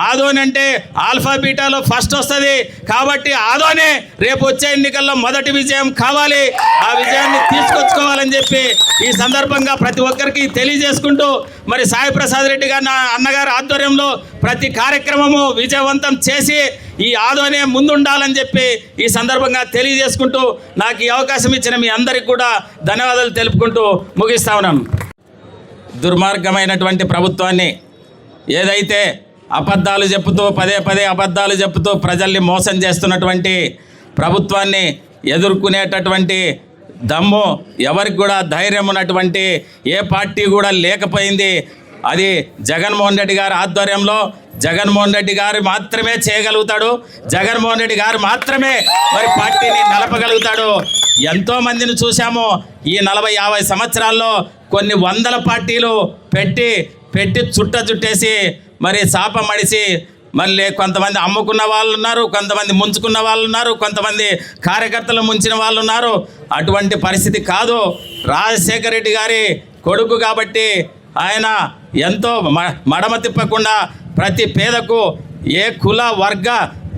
ఆదోని అంటే alpha బీటాలో first వస్తుంది కాబట్టి ఆదోనే రేపు వచ్చే ఎన్నికల్లో మొదటి విజయం కావాలి, ఆ విజయాన్ని తీసుకొచ్చుకోవాలని చెప్పి ఈ సందర్భంగా ప్రతి ఒక్కరికి తెలియజేసుకుంటూ మరి సాయి ప్రసాద్ రెడ్డి గారు అన్నగారి ఆధ్వర్యంలో ప్రతి కార్యక్రమము విజయవంతం చేసి ఈ ఆదోనే ముందుండాలని చెప్పి ఈ సందర్భంగా తెలియజేసుకుంటూ నాకు ఈ అవకాశం ఇచ్చిన మీ అందరికీ కూడా ధన్యవాదాలు తెలుపుకుంటూ ముగిస్తా ఉన్నాను. దుర్మార్గమైనటువంటి ప్రభుత్వాన్ని ఏదైతే అబద్ధాలు చెప్తూ పదే అబద్ధాలు చెప్తూ ప్రజల్ని మోసం చేస్తున్నటువంటి ప్రభుత్వాన్ని ఎదుర్కొనేటటువంటి దమ్ము ఎవరికి కూడా ధైర్యం ఉన్నటువంటి ఏ పార్టీ కూడా లేకపోయింది. అది జగన్మోహన్ రెడ్డి గారి ఆధ్వర్యంలో జగన్మోహన్ రెడ్డి గారు మాత్రమే చేయగలుగుతాడు, జగన్మోహన్ రెడ్డి గారు మాత్రమే మరి పార్టీని నడపగలుగుతాడు. ఎంతోమందిని చూసాము ఈ 40-50 సంవత్సరాల్లో, కొన్ని వందల పార్టీలు పెట్టి చుట్టేసి మరి చాప మడిసి మళ్ళీ కొంతమంది అమ్ముకున్న వాళ్ళు ఉన్నారు, కొంతమంది ముంచుకున్న వాళ్ళు ఉన్నారు, కొంతమంది కార్యకర్తలు ముంచిన వాళ్ళు ఉన్నారు. అటువంటి పరిస్థితి కాదు. రాజశేఖర రెడ్డి గారి కొడుకు కాబట్టి ఆయన ఎంతో మడమ తిప్పకుండా ప్రతి పేదకు ఏ కుల వర్గ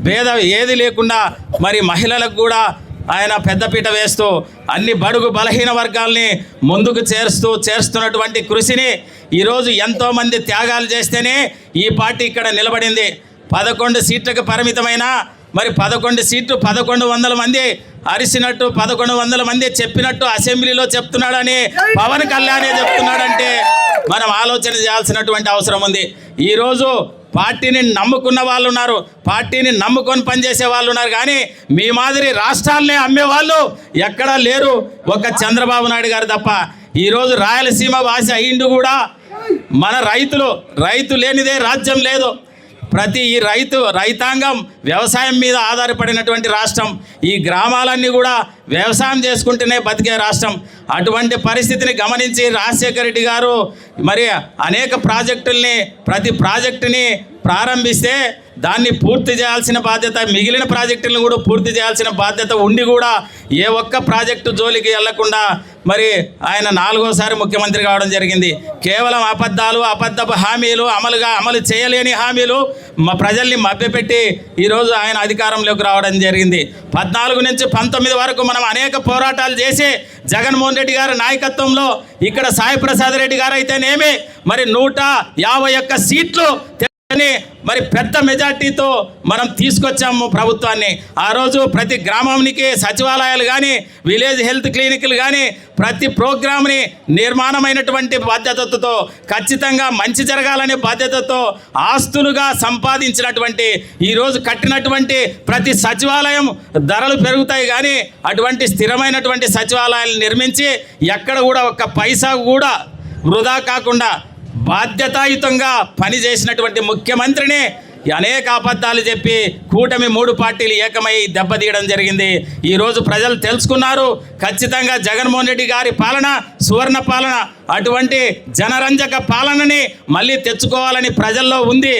భేద ఏది లేకుండా మరి మహిళలకు కూడా ఆయన పెద్దపీట వేస్తూ అన్ని బడుగు బలహీన వర్గాల్ని ముందుకు చేస్తున్నటువంటి కృషిని ఈరోజు ఎంతోమంది త్యాగాలు చేస్తేనే ఈ పార్టీ ఇక్కడ నిలబడింది. 11 సీట్లకు పరిమితమైన మరి 11 సీట్లు 1100 మంది అరిసినట్టు 1100 మంది చెప్పినట్టు అసెంబ్లీలో చెప్తున్నాడని పవన్ కళ్యాణే చెప్తున్నాడంటే మనం ఆలోచన చేయాల్సినటువంటి అవసరం ఉంది. ఈరోజు పార్టీని నమ్ముకున్న వాళ్ళు ఉన్నారు, పార్టీని నమ్ముకొని పనిచేసే వాళ్ళు ఉన్నారు, కానీ మీ మాదిరి రాష్ట్రాలనే అమ్మేవాళ్ళు ఎక్కడా లేరు, ఒక చంద్రబాబు నాయుడు గారు తప్ప. ఈరోజు రాయలసీమ వాసి అయిండు కూడా మన రైతు లేనిదే రాజ్యం లేదు. ప్రతి ఈ రైతాంగం వ్యవసాయం మీద ఆధారపడినటువంటి రాష్ట్రం. ఈ గ్రామాలన్నీ కూడా వ్యవసాయం చేసుకుంటూనే బతికే రాష్ట్రం. అటువంటి పరిస్థితిని గమనించి రాజశేఖర రెడ్డి గారు మరి అనేక ప్రాజెక్టుల్ని ప్రతి ప్రాజెక్టుని ప్రారంభిస్తే దాన్ని పూర్తి చేయాల్సిన బాధ్యత, మిగిలిన ప్రాజెక్టులను కూడా పూర్తి చేయాల్సిన బాధ్యత ఉండి కూడా ఏ ఒక్క ప్రాజెక్టు జోలికి వెళ్లకుండా మరి ఆయన 4వసారి ముఖ్యమంత్రి కావడం జరిగింది. కేవలం అబద్ధపు హామీలు, అమలు చేయలేని హామీలు ప్రజల్ని మభ్యపెట్టి ఈరోజు ఆయన అధికారంలోకి రావడం జరిగింది. 14 నుంచి 19 వరకు మనం అనేక పోరాటాలు చేసి జగన్మోహన్ రెడ్డి గారి నాయకత్వంలో ఇక్కడ సాయి ప్రసాద్ రెడ్డి గారు అయితేనేమి మరి 151 సీట్లు మరి పెద్ద మెజార్టీతో మనం తీసుకొచ్చాము ప్రభుత్వాన్ని. ఆ రోజు ప్రతి గ్రామానికి సచివాలయాలు కానీ విలేజ్ హెల్త్ క్లినిక్లు కానీ ప్రతి ప్రోగ్రామ్ని నిర్మాణమైనటువంటి బాధ్యతతో ఖచ్చితంగా మంచి జరగాలనే బాధ్యతతో ఆస్తులుగా సంపాదించినటువంటి ఈరోజు కట్టినటువంటి ప్రతి సచివాలయం ధరలు పెరుగుతాయి, కానీ అటువంటి స్థిరమైనటువంటి సచివాలయాలు నిర్మించి ఎక్కడ కూడా ఒక్క పైసా కూడా వృధా కాకుండా బాధ్యతాయుతంగా పనిచేసినటువంటి ముఖ్యమంత్రిని అనేక అబద్ధాలు చెప్పి కూటమి 3 పార్టీలు ఏకమై దెబ్బతీయడం జరిగింది. ఈరోజు ప్రజలు తెలుసుకున్నారు, ఖచ్చితంగా జగన్మోహన్ రెడ్డి గారి పాలన సువర్ణ పాలన, అటువంటి జనరంజక పాలనని మళ్ళీ తెచ్చుకోవాలని ప్రజల్లో ఉంది.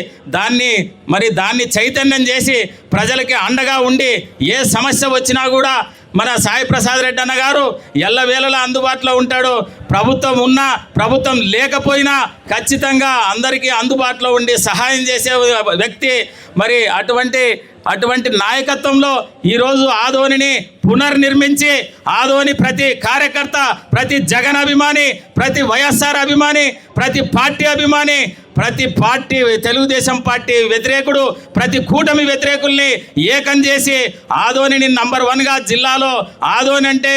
దాన్ని చైతన్యం చేసి ప్రజలకి అండగా ఉండి ఏ సమస్య వచ్చినా కూడా మన సాయి ప్రసాద్ రెడ్డి అన్న గారు ఎల్లవేళలా అందుబాటులో ఉంటాడు. ప్రభుత్వం ఉన్నా ప్రభుత్వం లేకపోయినా ఖచ్చితంగా అందరికీ అందుబాటులో ఉండి సహాయం చేసే వ్యక్తి. మరి అటువంటి నాయకత్వంలో ఈరోజు ఆదోనిని పునర్నిర్మించి ఆదోని ప్రతి కార్యకర్త, ప్రతి జగన్ అభిమాని, ప్రతి వైఎస్ఆర్ అభిమాని, ప్రతి పార్టీ అభిమాని, ప్రతి పార్టీ తెలుగుదేశం పార్టీ వ్యతిరేకుడు, ప్రతి కూటమి వ్యతిరేకుల్ని ఏకం చేసి ఆదోనిని నంబర్ 1గా జిల్లాలో ఆదోని అంటే